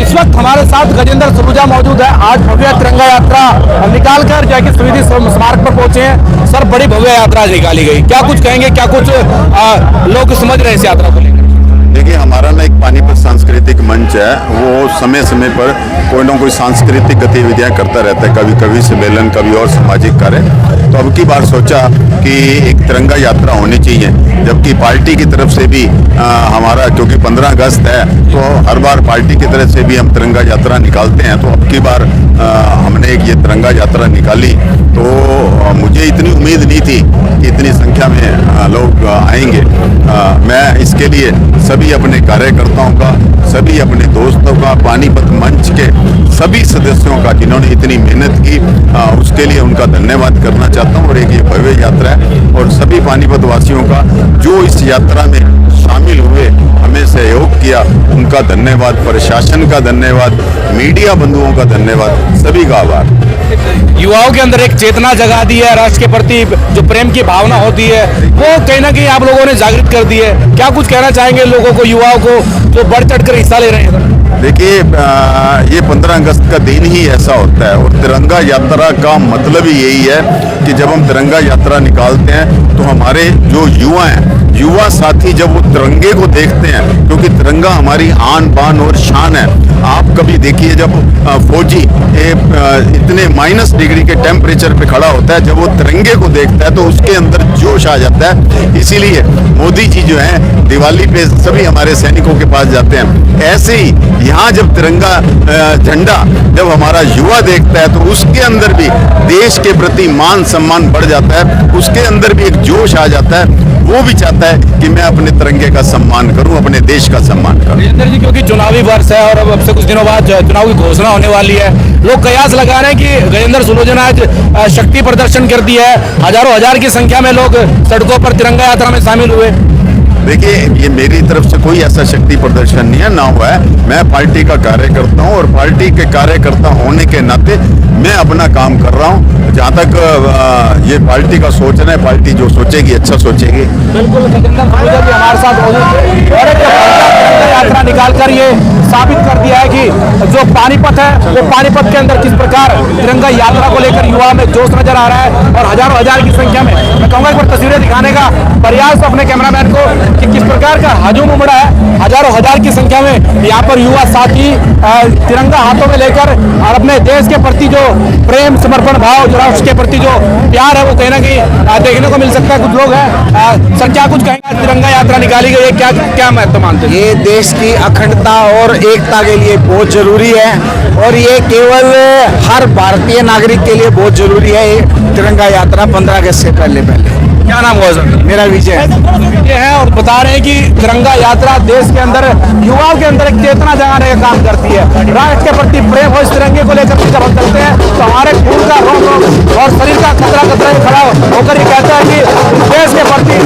इस वक्त हमारे साथ गजेंद्र सलूजा मौजूद है। आज भव्य तिरंगा यात्रा निकाल कर जाके स्मृति स्मारक पर पहुंचे हैं। सर, बड़ी भव्य यात्रा निकाली गई, क्या कुछ कहेंगे, क्या कुछ लोग समझ रहे हैं इस यात्रा को लेकर? देखिए, हमारा ना एक पानीपत सांस्कृतिक मंच है, वो समय समय पर कोई ना कोई सांस्कृतिक गतिविधियां करता रहता है, कभी कभी सम्मेलन, कभी और सामाजिक कार्य। तो अब की बार सोचा कि एक तिरंगा यात्रा होनी चाहिए, जबकि पार्टी की तरफ से भी हमारा, क्योंकि 15 अगस्त है तो हर बार पार्टी की तरफ से भी हम तिरंगा यात्रा निकालते हैं। तो अब की बार हमने एक ये तिरंगा यात्रा निकाली। तो मुझे इतनी उम्मीद नहीं थी कि इतनी संख्या में लोग आएंगे। मैं इसके लिए सभी अपने कार्यकर्ताओं का, सभी अपने दोस्तों का, पानीपत मंच के सभी सदस्यों का जिन्होंने इतनी मेहनत की, उसके लिए उनका धन्यवाद करना चाहता हूं। और एक ये भव्य यात्रा है, और सभी पानीपत वासियों का जो इस यात्रा में शामिल हुए, हमें सहयोग किया, उनका धन्यवाद। प्रशासन का धन्यवाद, मीडिया बंधुओं का धन्यवाद, सभी का आभार। युवाओं के अंदर एक चेतना जगा दी है, राष्ट्र के प्रति जो प्रेम की भावना होती है वो कहीं ना कहीं आप लोगों ने जागृत कर दी है। क्या कुछ कहना चाहेंगे लोगों को, युवाओं को जो बढ़ चढ़ कर हिस्सा ले रहे हैं? देखिए, ये 15 अगस्त का दिन ही ऐसा होता है, और तिरंगा यात्रा का मतलब ही यही है कि जब हम तिरंगा यात्रा निकालते हैं तो हमारे जो युवा हैं, युवा साथी जब वो तिरंगे को देखते हैं, क्योंकि तिरंगा हमारी आन बान और शान है। आप कभी देखिए, जब फौजी इतने माइनस डिग्री के टेम्परेचर पे खड़ा होता है, जब वो तिरंगे को देखता है तो उसके अंदर जोश आ जाता है। इसीलिए मोदी जी जो हैं, दिवाली पे सभी हमारे सैनिकों के पास जाते हैं। ऐसे ही यहाँ जब तिरंगा झंडा जब हमारा युवा देखता है तो उसके अंदर भी देश के प्रति मान सम्मान बढ़ जाता है, उसके अंदर भी एक जोश आ जाता है। वो भी चाहता है कि मैं अपने तिरंगे का सम्मान करूं, अपने देश का सम्मान करूं। गजेंद्र जी, क्योंकि चुनावी वर्ष है और अब से कुछ दिनों बाद चुनाव की घोषणा होने वाली है, लोग कयास लगा रहे हैं कि गजेंद्र सलूजा ने आज शक्ति प्रदर्शन कर दिया है। हजारों हजार की संख्या में लोग सड़कों पर तिरंगा यात्रा में शामिल हुए। देखिए, ये मेरी तरफ से कोई ऐसा शक्ति प्रदर्शन नहीं है, ना हुआ है। मैं पार्टी का कार्यकर्ता हूं, और पार्टी के कार्यकर्ता होने के नाते मैं अपना काम कर रहा हूं। जहां तक ये पार्टी का सोचना है, पार्टी जो सोचेगी अच्छा सोचेगी। बिल्कुल, गजेंद्र सलूजा भी हमारे साथ मौजूद है और एक तिरंगा यात्रा निकालकर ये साबित कर दिया है कि जो पानीपत है वो पानीपत के अंदर किस प्रकार तिरंगा यात्रा को लेकर युवा में जोश नजर आ रहा है। और हजारों हजार की संख्या में, मैं कहूँगा एक बार तस्वीरें दिखाने का प्रयास अपने कैमरामैन को कि किस प्रकार का हजूम उमड़ा है। हजारों हजार की संख्या में यहाँ पर युवा साथी तिरंगा हाथों में लेकर और अपने देश के प्रति जो प्रेम, समर्पण भाव, जो राष्ट्र के प्रति जो प्यार है वो कहीं ना कहीं देखने को मिल सकता है। कुछ लोग हैं, सर क्या कुछ कहेंगे? तिरंगा यात्रा निकाली गई है, क्या क्या महत्व मानते हैं? ये देश की अखंडता और एकता के लिए बहुत जरूरी है, और ये केवल हर भारतीय नागरिक के लिए बहुत जरूरी है। ये तिरंगा यात्रा 15 अगस्त से पहले। क्या नाम हुआ सर? मेरा विजय है। और बता रहे हैं कि तिरंगा यात्रा देश के अंदर, युवाओं के अंदर एक चेतना जगाने का काम करती है। राष्ट्र के प्रति प्रेम हो, इस तिरंगे को लेकर जब हम चलते हैं तो हमारे खून का रोम रोम और शरीर का खतरा खतरा खड़ा होकर ये कहता है कि देश के प्रति